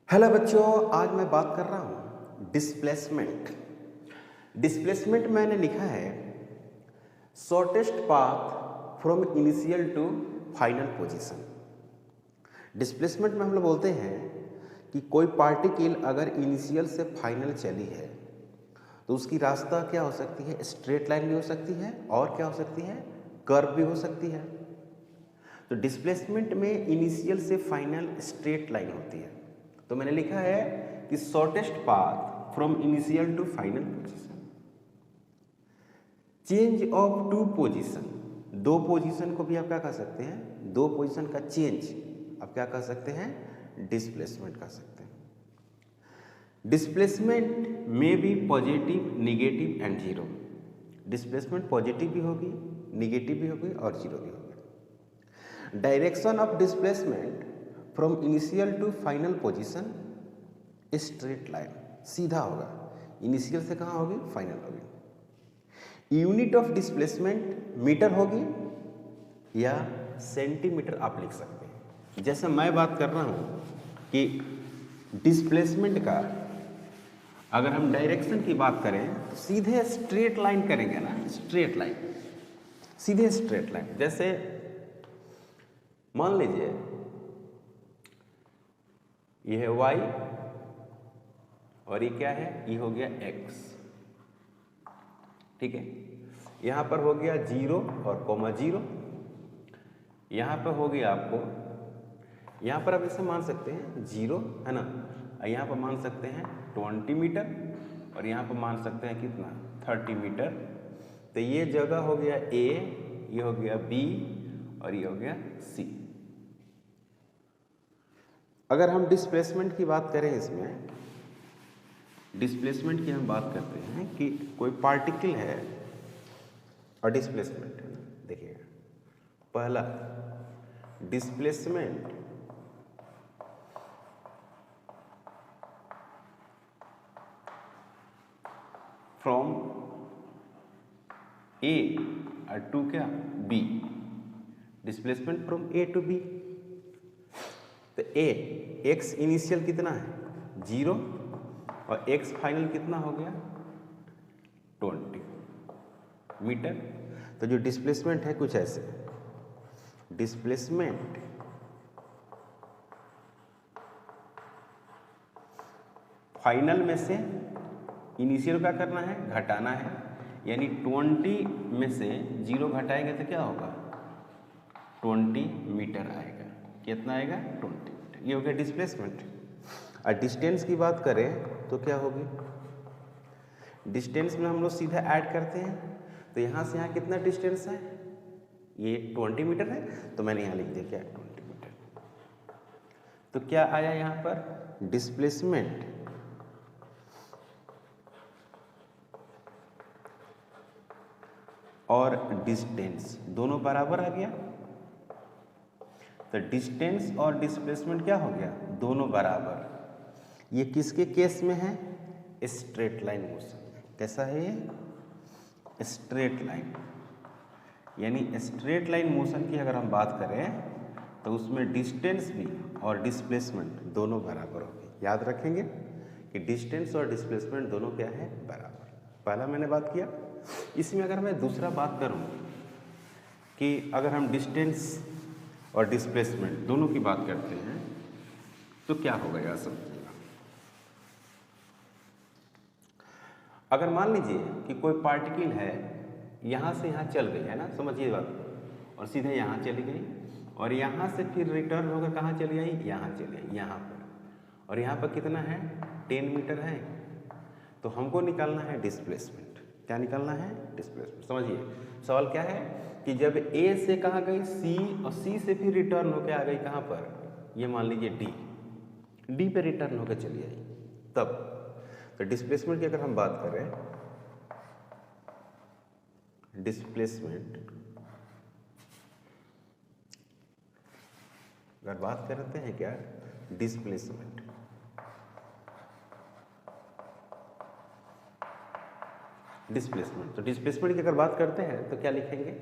Hello बच्चों, आज मैं बात कर रहा हूँ डिस्प्लेसमेंट। डिस्प्लेसमेंट मैंने लिखा है shortest path from initial to final position. Displacement में हम लोग बोलते हैं कि कोई पार्टिकल अगर इनिशियल से फाइनल चली है तो उसकी रास्ता क्या हो सकती है, स्ट्रेट लाइन भी हो सकती है और क्या हो सकती है, कर्व भी हो सकती है। तो डिस्प्लेसमेंट में इनिशियल से फाइनल स्ट्रेट लाइन होती है। तो मैंने लिखा है कि shortest path from initial to final position. Change of to position, दो पोजीशन को भी आप क्या कह सकते हैं, दो पोजीशन का चेंज आप क्या कह सकते हैं, डिस्प्लेसमेंट कह सकते हैं। डिस्प्लेसमेंट में भी positive, negative and zero. Displacement positive भी होगी, निगेटिव भी होगी और जीरो भी होगी। Direction of displacement from initial to final position straight line, सीधा होगा। इनिशियल से कहाँ होगी, फाइनल होगी। यूनिट ऑफ डिस्प्लेसमेंट मीटर होगी या सेंटीमीटर आप लिख सकते हैं। जैसे मैं बात कर रहा हूँ कि डिस्प्लेसमेंट का अगर हम डायरेक्शन की बात करें तो सीधे स्ट्रेट लाइन करेंगे ना, स्ट्रेट लाइन, सीधे स्ट्रेट लाइन। जैसे मान लीजिए ये है y और ये क्या है, ये हो गया x, ठीक है। यहां पर हो गया 0 और कोमा 0, यहां पर हो गया आपको, यहां पर आप इसे मान सकते हैं 0 है ना, यहां पर मान सकते हैं 20 मीटर और यहां पर मान सकते हैं कितना, 30 मीटर। तो ये जगह हो गया A, ये हो गया B और ये हो गया C। अगर हम डिस्प्लेसमेंट की बात करें, इसमें डिस्प्लेसमेंट की हम बात करते हैं कि कोई पार्टिकल है और डिस्प्लेसमेंट है ना। देखिएगा, पहला डिस्प्लेसमेंट फ्रॉम A टू क्या, B। Displacement from A to B। तो A, x इनिशियल कितना है 0 और x फाइनल कितना हो गया 20 मीटर। तो जो डिस्प्लेसमेंट है कुछ ऐसे, डिस्प्लेसमेंट फाइनल में से इनिशियल क्या करना है, घटाना है, यानी 20 में से 0 घटाएंगे तो क्या होगा, 20 मीटर आएगा। कितना आएगा, 20 मीटर। ये हो गया डिस्प्लेसमेंट। और डिस्टेंस की बात करें तो क्या होगी, डिस्टेंस में हम लोग सीधा ऐड करते हैं। तो यहाँ से यहाँ कितना डिस्टेंस है, ये 20 मीटर है, तो मैंने यहाँ लिख दिया क्या, 20 मीटर। तो क्या आया यहाँ पर, डिस्प्लेसमेंट और डिस्टेंस दोनों बराबर आ गया। तो डिस्टेंस और डिस्प्लेसमेंट क्या हो गया, दोनों बराबर। ये किसके केस में है, स्ट्रेट लाइन मोशन। कैसा है ये, स्ट्रेट लाइन। यानी स्ट्रेट लाइन मोशन की अगर हम बात करें तो उसमें डिस्टेंस भी और डिस्प्लेसमेंट दोनों बराबर होंगे। याद रखेंगे कि डिस्टेंस और डिस्प्लेसमेंट दोनों क्या है, बराबर। पहला मैंने बात किया। इसमें अगर मैं दूसरा बात करूं कि अगर हम डिस्टेंस और डिस्प्लेसमेंट दोनों की बात करते हैं तो क्या होगा, यार समझिएगा। अगर मान लीजिए कि कोई पार्टिकल है, यहाँ से यहाँ चल गई है ना, समझिए बात, और सीधे यहाँ चली गई और यहाँ से फिर रिटर्न होकर कहाँ चली आई, यहाँ चली आई, यहाँ पर। और यहाँ पर कितना है, 10 मीटर है। तो हमको निकालना है डिस्प्लेसमेंट। क्या निकालना है, डिस्प्लेसमेंट। समझिए सवाल क्या है कि जब A से कहाँ गई C और C से फिर रिटर्न होकर आ गई कहाँ पर, ये मान लीजिए D पे रिटर्न होकर चली आई, तब। तो डिस्प्लेसमेंट की अगर हम बात करें, डिस्प्लेसमेंट अगर बात करते हैं क्या, डिस्प्लेसमेंट तो डिस्प्लेसमेंट की अगर बात करते हैं तो क्या लिखेंगे,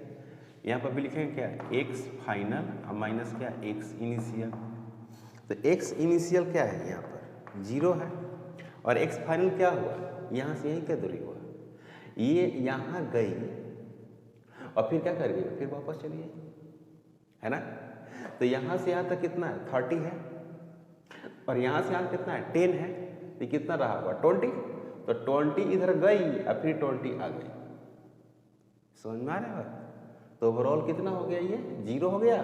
यहाँ पर भी लिखेंगे क्या, x फाइनल माइनस क्या, x इनिशियल। तो x इनिशियल क्या है यहाँ पर, 0 है, और एक्स फाइनल क्या हुआ, यहाँ से यहीं क्या दूरी हुआ, ये यहाँ गई और फिर क्या कर गई, फिर वापस चली गई, है ना। तो यहाँ से यहाँ तक कितना है, 30 है, और यहाँ से यहाँ कितना है, 10 है, तो कितना रहा हुआ, 20। तो 20 इधर गई और फिर 20 आ गई, समझ में आ रहा है। तो ओवरऑल कितना हो गया, ये 0 हो गया।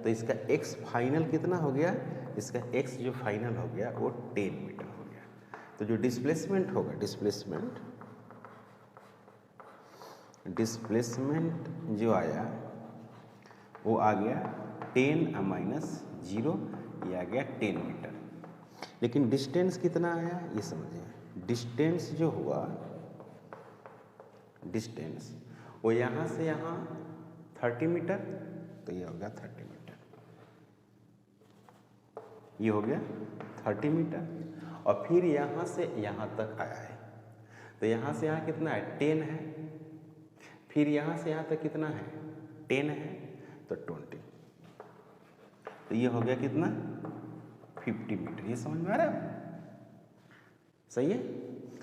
तो इसका एक्स फाइनल कितना हो गया, इसका एक्स जो फाइनल हो गया वो 10 मीटर हो गया। तो जो डिस्प्लेसमेंट होगा, डिस्प्लेसमेंट जो आया वो आ गया 10 माइनस 0, ये आ गया 10 मीटर। लेकिन डिस्टेंस कितना आया ये समझिए, डिस्टेंस जो हुआ, डिस्टेंस वो यहाँ से यहाँ 30 मीटर, तो ये हो गया 30 मीटर, ये हो गया 30 मीटर, और फिर यहाँ से यहाँ तक आया है, तो यहाँ से यहाँ कितना है, 10 है, फिर यहाँ से यहाँ तक कितना है, 10 है, तो 20, तो ये हो गया कितना, 50 मीटर। ये समझ में आ रहा है, सही है।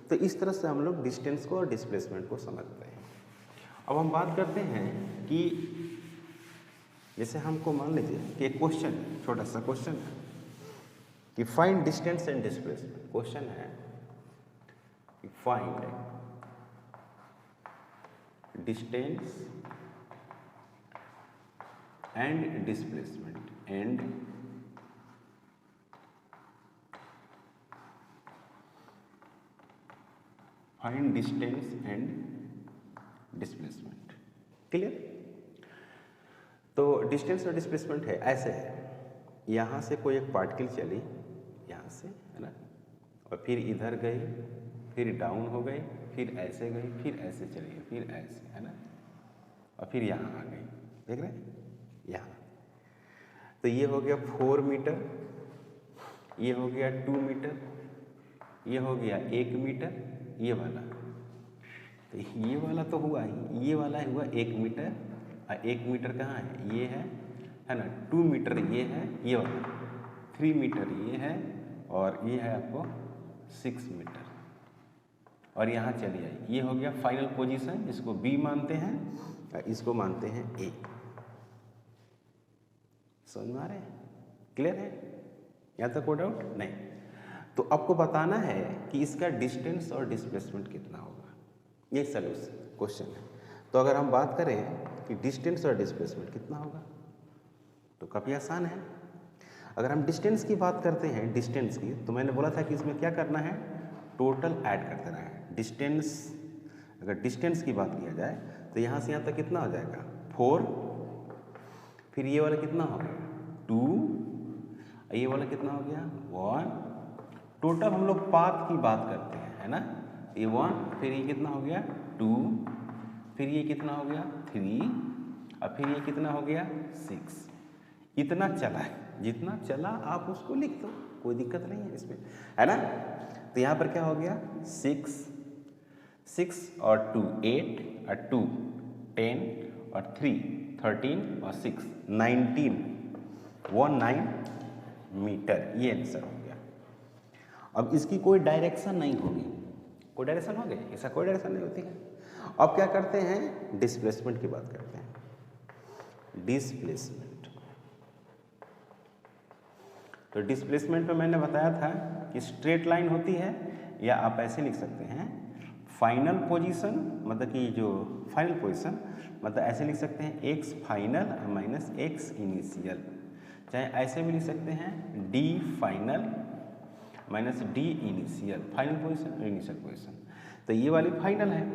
तो इस तरह से हम लोग डिस्टेंस को और डिस्प्लेसमेंट को समझते हैं। अब हम बात करते हैं कि जैसे हमको मान लीजिए कि एक क्वेश्चन, छोटा सा क्वेश्चन है कि find distance and displacement. Question है कि find distance and displacement, find distance and displacement. Clear. तो डिस्टेंस और डिस्प्लेसमेंट है ऐसे है, यहाँ से कोई एक पार्टिकल चली, यहाँ से, है ना, और फिर इधर गई, फिर डाउन हो गई, फिर ऐसे गई, फिर ऐसे चली गई, फिर ऐसे, है ना, और फिर यहाँ आ गई, देख रहे हैं यहाँ। तो ये हो गया 4 मीटर, ये हो गया 2 मीटर, ये हो गया 1 मीटर, ये वाला, तो ये वाला तो हुआ ही, ये वाला हुआ 1 मीटर, और 1 मीटर कहाँ है, ये है ना, 2 मीटर ये है, ये वाला 3 मीटर ये है, और ये है आपको 6 मीटर, और यहाँ चली आई। ये हो गया फाइनल पोजीशन, इसको बी मानते हैं और इसको मानते हैं ए। समझ में आ रहे हैं, क्लियर है, यहाँ तक कोई डाउट नहीं। तो आपको बताना है कि इसका डिस्टेंस और डिस्प्लेसमेंट कितना होगा, ये सॉल्यूशन क्वेश्चन है। तो अगर हम बात करें कि डिस्टेंस और डिस्प्लेसमेंट कितना होगा, तो काफ़ी आसान है। अगर हम डिस्टेंस की बात करते हैं, डिस्टेंस की, तो मैंने बोला था कि इसमें क्या करना है, टोटल ऐड करते रहना है। डिस्टेंस, अगर डिस्टेंस की बात किया जाए तो यहाँ से यहाँ तक कितना हो जाएगा, 4, फिर ये वाला कितना हो गया, 2, ये वाला कितना हो गया, 1। टोटल हम लोग पाथ की बात करते हैं, है ना, ये 1, फिर ये कितना हो गया 2, फिर ये कितना हो गया 3, और फिर ये कितना हो गया 6। इतना चला है, जितना चला आप उसको लिख दो, कोई दिक्कत नहीं है इसमें, है ना। तो यहाँ पर क्या हो गया 6 और 2 8, और 2 10, और 3 13, और 6 19 मीटर, ये आंसर हो गया। अब इसकी कोई डायरेक्शन नहीं होगी, कोई डायरेक्शन हो गई, ऐसा कोई डायरेक्शन नहीं होती है। अब क्या करते हैं, डिस्प्लेसमेंट की बात करते हैं। डिस्प्लेसमेंट, तो डिस्प्लेसमेंट में मैंने बताया था कि स्ट्रेट लाइन होती है, या आप ऐसे लिख सकते हैं फाइनल पोजीशन, मतलब कि जो फाइनल पोजीशन, मतलब ऐसे लिख सकते हैं x final minus x initial, चाहे ऐसे भी लिख सकते हैं D final minus D initial, final position, initial position. तो ये वाली फाइनल है,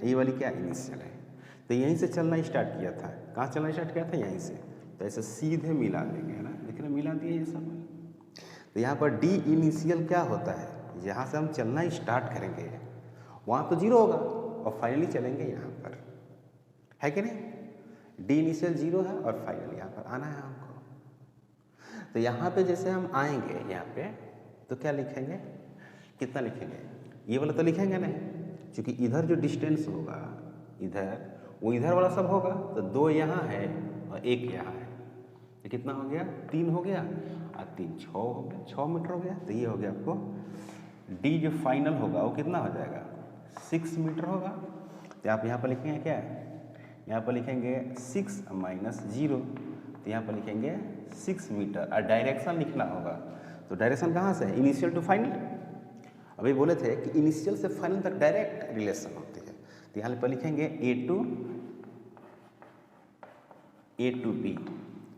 ये वाली क्या, इनिशियल है। तो यहीं से चलना स्टार्ट किया था, कहाँ चलना स्टार्ट किया था, यहीं से। तो ऐसे सीधे मिला देंगे, है ना, देख रहे मिला दिए ये सब। तो यहाँ पर डी इनिशियल क्या होता है, जहाँ से हम चलना स्टार्ट करेंगे वहाँ तो 0 होगा, और फाइनली चलेंगे यहाँ पर, है कि नहीं। डी इनिशियल 0 है, और फाइनल यहाँ पर आना है हमको। तो यहाँ पे जैसे हम आएंगे यहाँ पे, तो क्या लिखेंगे, कितना लिखेंगे, ये वाला तो लिखेंगे नहीं, क्योंकि इधर जो डिस्टेंस होगा, इधर वो इधर वाला सब होगा, तो 2 यहाँ है और 1 यहाँ है, तो कितना हो गया, 3 हो गया। और 3 6 हो गया, 6 मीटर हो गया। तो ये हो गया आपको डी जो फाइनल होगा वो कितना हो जाएगा 6 मीटर होगा। तो आप यहाँ पर लिखेंगे क्या है, यहाँ पर लिखेंगे 6 माइनस 0, तो यहाँ पर लिखेंगे 6 मीटर और डायरेक्शन लिखना होगा। तो डायरेक्शन कहाँ से है, इनिशियल टू फाइनल। अभी बोले थे कि इनिशियल से फाइनल तक डायरेक्ट रिलेशन होती है। तो यहाँ पर लिखेंगे ए टू बी,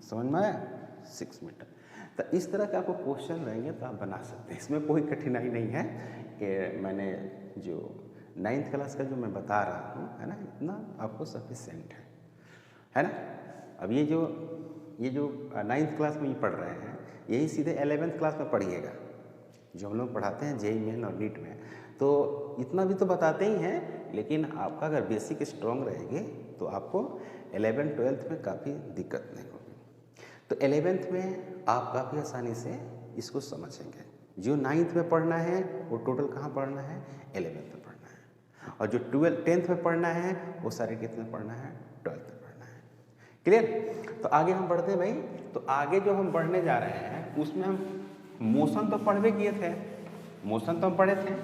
समझ में आया 6 मीटर। तो इस तरह का आपको क्वेश्चन रहेंगे तो आप बना सकते हैं, इसमें कोई कठिनाई नहीं है। कि मैंने जो 9th क्लास का जो मैं बता रहा हूँ है ना, इतना आपको सफिशिएंट है ना। अब ये जो 9th क्लास में ये पढ़ रहे हैं, यही सीधे 11th क्लास में पढ़िएगा जो हम लोग पढ़ाते हैं जेईई मेन और नीट में। तो इतना भी तो बताते ही हैं, लेकिन आपका अगर बेसिक स्ट्रॉन्ग रहेंगे तो आपको 11th 12th में काफ़ी दिक्कत नहीं होगी। तो 11th में आप काफ़ी आसानी से इसको समझेंगे। जो 9th में पढ़ना है वो टोटल कहाँ पढ़ना है, 11th में पढ़ना है। और जो 10th में पढ़ना है वो सारे कितने पढ़ना है, 12th में पढ़ना है। क्लियर। तो आगे हम बढ़ते हैं भाई। तो आगे जो हम बढ़ने जा रहे हैं उसमें हम मोशन तो पढ़वे किए थे, मोशन तो हम पढ़े थे।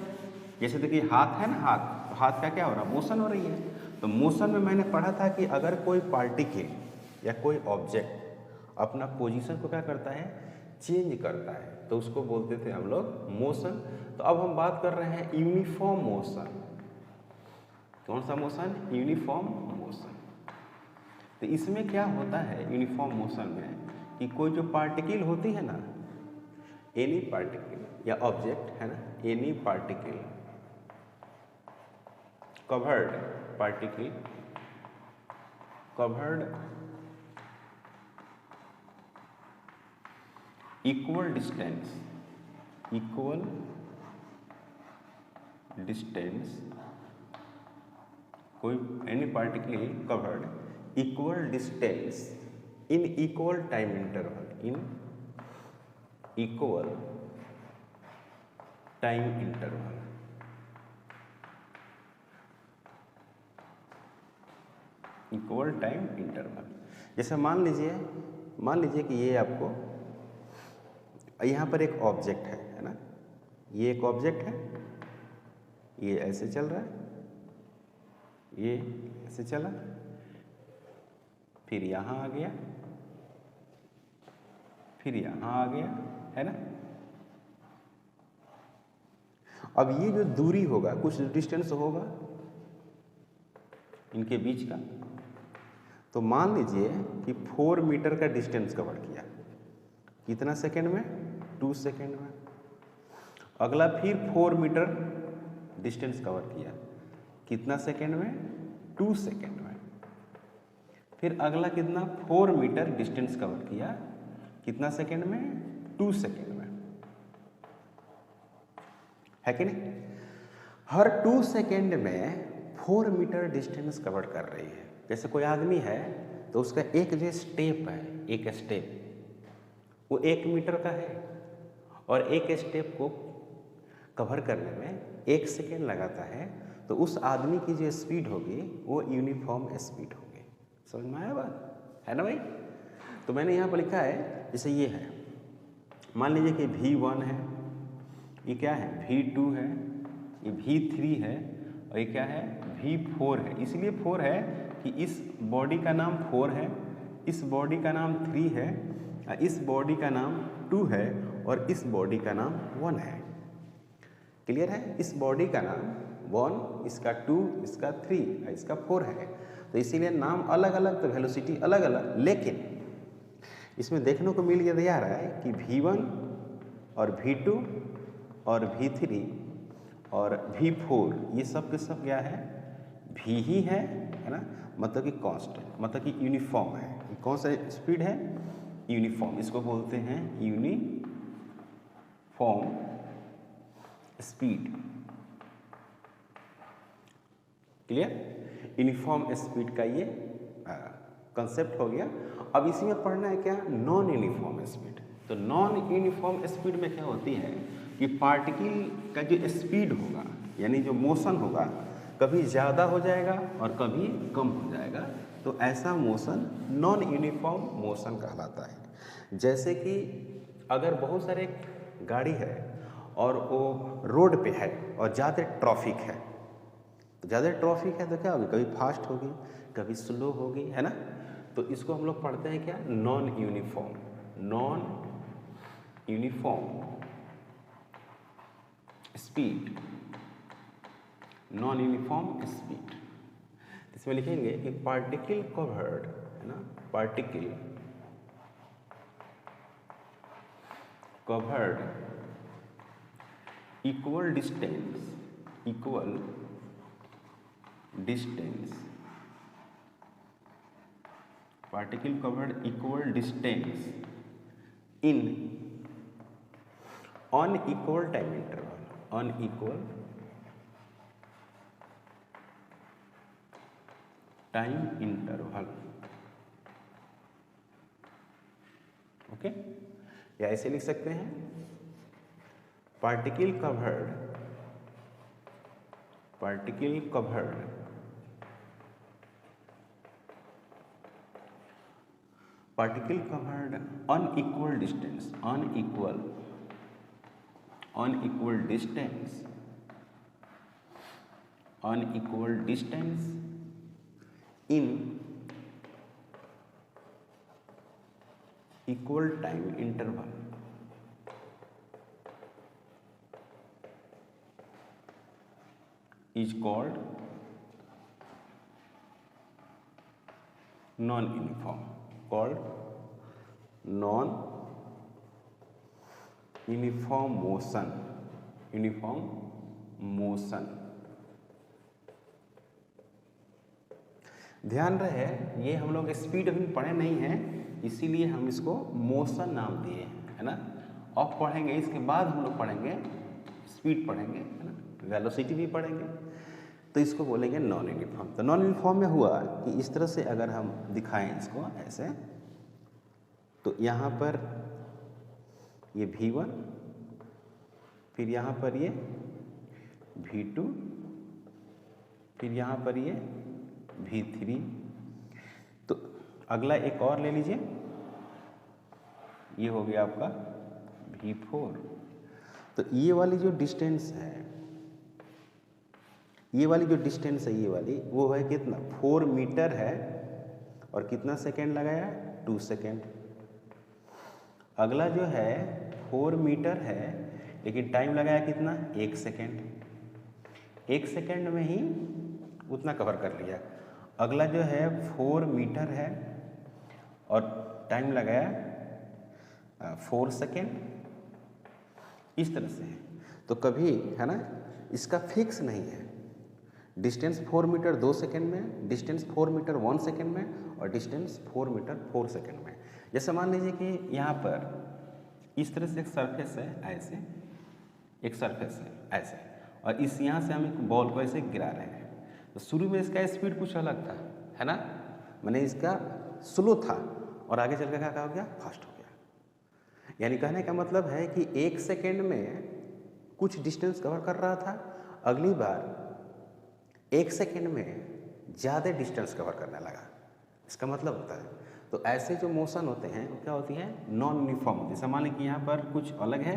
जैसे देखिए हाथ है ना, हाथ, तो हाथ का क्या हो रहा है, मोशन हो रही है। तो मोशन में मैंने पढ़ा था कि अगर कोई पार्टिकल या कोई ऑब्जेक्ट अपना पोजीशन को क्या करता है, चेंज करता है, तो उसको बोलते थे हम लोग मोशन। तो अब हम बात कर रहे हैं यूनिफॉर्म मोशन। कौन सा मोशन, यूनिफॉर्म मोशन। तो इसमें क्या होता है यूनिफॉर्म मोशन में कि कोई जो पार्टिकल होती है ना, एनी पार्टिकल या ऑब्जेक्ट है ना, any particle, covered particle, covered equal distance कोई any particle covered equal distance in equal time interval, in equal time interval. Equal time interval. जैसे मान लीजिए कि ये आपको यहाँ पर एक ऑब्जेक्ट है ना, ये एक ऑब्जेक्ट है, ये ऐसे चल रहा है, ये ऐसे चला, फिर यहाँ आ गया, फिर यहाँ आ गया, है ना। अब ये जो दूरी होगा, कुछ डिस्टेंस होगा इनके बीच का, तो मान लीजिए कि 4 मीटर का डिस्टेंस कवर किया, कितना सेकेंड में, 2 सेकेंड में। अगला फिर 4 मीटर डिस्टेंस कवर किया, कितना सेकेंड में, 2 सेकेंड में। फिर अगला कितना, 4 मीटर डिस्टेंस कवर किया, कितना सेकेंड में, 2 सेकेंड में, है कि नहीं। हर 2 सेकेंड में 4 मीटर डिस्टेंस कवर कर रही है। जैसे कोई आदमी है तो उसका एक जो स्टेप है, एक स्टेप वो 1 मीटर का है, और एक स्टेप को कवर करने में 1 सेकेंड लगाता है, तो उस आदमी की जो स्पीड होगी वो यूनिफॉर्म स्पीड होगी। समझ में आया बात, है ना भाई। तो मैंने यहाँ पर लिखा है, जैसे ये है, मान लीजिए कि V1 है, ये क्या है, V2 है, ये V3 है, और ये क्या है, V4 है। इसलिए 4 है कि इस बॉडी का नाम 4 है, इस बॉडी का नाम 3 है, इस बॉडी का नाम 2 है, और इस बॉडी का नाम 1 है। क्लियर है। इस बॉडी का नाम 1, इसका 2, इसका 3, इसका 4 है। तो इसीलिए नाम अलग अलग, तो वेलोसिटी अलग अलग, लेकिन इसमें देखने को मिल जा रहा है कि V1 और V2 और V3 और V4 ये सब के सब क्या है, V ही है ना, मतलब कि कांस्टेंट, मतलब कि यूनिफॉर्म है। कौन सा स्पीड है, यूनिफॉर्म, इसको बोलते हैं uniform speed. Clear. Uniform speed का ये कंसेप्ट हो गया। अब इसी में पढ़ना है क्या, नॉन यूनिफॉर्म स्पीड। तो नॉन यूनिफॉर्म स्पीड में क्या होती है कि पार्टिकल का जो स्पीड होगा, यानी जो मोशन होगा, कभी ज़्यादा हो जाएगा और कभी कम हो जाएगा। तो ऐसा मोशन नॉन यूनिफॉर्म मोशन कहलाता है। जैसे कि अगर बहुत सारे गाड़ी है और वो रोड पे है और ज़्यादा ट्रैफिक है, तो ज़्यादा ट्रैफिक है तो क्या होगी, कभी फास्ट होगी कभी स्लो होगी, है ना। तो इसको हम लोग पढ़ते हैं क्या, non uniform, non uniform speed, non uniform speed. इसमें लिखेंगे कि पार्टिकल कवर्ड, है ना, particle covered equal distance, equal distance, particle covered equal distance in unequal time interval, unequal time interval, okay. या ऐसे लिख सकते हैं particle covered, particle covered particle covered unequal distance, unequal distance, unequal distance in equal time interval, is called non-uniform, called non-uniform motion, uniform motion। ध्यान रहे ये हम लोग स्पीड अभी पढ़े नहीं हैं, इसीलिए हम इसको मोशन नाम दिए हैं, है ना। अब पढ़ेंगे इसके बाद हम लोग पढ़ेंगे स्पीड पढ़ेंगे, है ना, वेलोसिटी भी पढ़ेंगे, तो इसको बोलेंगे नॉन यूनिफॉर्म। तो नॉन यूनिफॉर्म में हुआ कि इस तरह से अगर हम दिखाएं इसको ऐसे, तो यहाँ पर ये V1, फिर यहाँ पर ये V2, फिर यहाँ पर ये V3, तो अगला एक और ले लीजिए, ये हो गया आपका V4। तो ये वाली जो डिस्टेंस है, ये वाली जो डिस्टेंस है, ये वाली वो है कितना, 4 मीटर है, और कितना सेकेंड लगाया, 2 सेकेंड। अगला जो है 4 मीटर है, लेकिन टाइम लगाया कितना, 1 सेकेंड। 1 सेकेंड में ही उतना कवर कर लिया। अगला जो है 4 मीटर है और टाइम लगाया 4 सेकेंड। इस तरह से है, तो कभी, है ना, इसका फिक्स नहीं है। डिस्टेंस 4 मीटर 2 सेकेंड में, डिस्टेंस 4 मीटर 1 सेकेंड में, और डिस्टेंस 4 मीटर 4 सेकेंड में। जैसे मान लीजिए कि यहाँ पर इस तरह से एक सरफेस है, ऐसे एक सरफेस है ऐसे, और इस यहाँ से हम एक बॉल को ऐसे गिरा रहे हैं। तो शुरू में इसका स्पीड कुछ अलग था, है ना, मैंने इसका स्लो था, और आगे चल कर क्या हो गया, फास्ट हो गया। यानी कहने का मतलब है कि 1 सेकेंड में कुछ डिस्टेंस कवर कर रहा था, अगली बार 1 सेकेंड में ज़्यादा डिस्टेंस कवर करने लगा। इसका मतलब होता है, तो ऐसे जो मोशन होते हैं वो क्या होती है, नॉन यूनिफॉर्म। जैसे मान लें कि यहाँ पर कुछ अलग है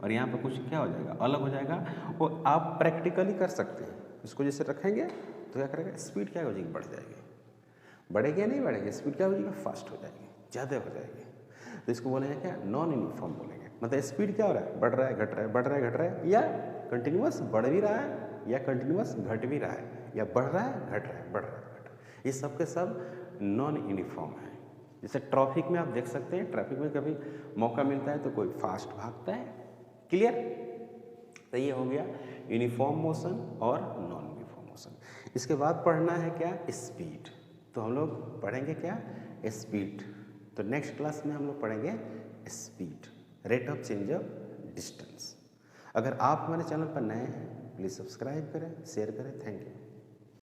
और यहाँ पर कुछ क्या हो जाएगा, अलग हो जाएगा। वो आप प्रैक्टिकली कर सकते हैं। इसको जैसे रखेंगे तो क्या करेगा, स्पीड क्या हो जाएगी, बढ़ जाएगी। बढ़ेगी या नहीं बढ़ेगी, स्पीड क्या हो जाएगी, फास्ट हो जाएगी, ज़्यादा हो जाएगी। तो इसको बोलेंगे क्या, नॉन यूनिफॉर्म बोलेंगे। मतलब स्पीड क्या हो रहा है, बढ़ रहा है, घट रहा है, बढ़ रहा है, घट रहा है, या कंटिन्यूअस बढ़ भी रहा है, या कंटिन्यूअस घट भी रहा है, या बढ़ रहा है, घट रहा है, बढ़ रहा है, घट रहा है। ये सब के सब नॉन यूनिफॉर्म है। जैसे ट्रैफिक में आप देख सकते हैं, ट्रैफिक में कभी मौका मिलता है तो कोई फास्ट भागता है, क्लियर। तो ये हो गया यूनिफॉर्म मोशन और नॉन यूनिफॉर्म मोशन। इसके बाद पढ़ना है क्या, स्पीड। तो हम लोग पढ़ेंगे क्या, स्पीड। तो नेक्स्ट क्लास में हम लोग पढ़ेंगे speed, rate of change of distance. अगर आप हमारे चैनल पर नए हैं, प्लीज़ सब्सक्राइब करें, शेयर करें। Thank you.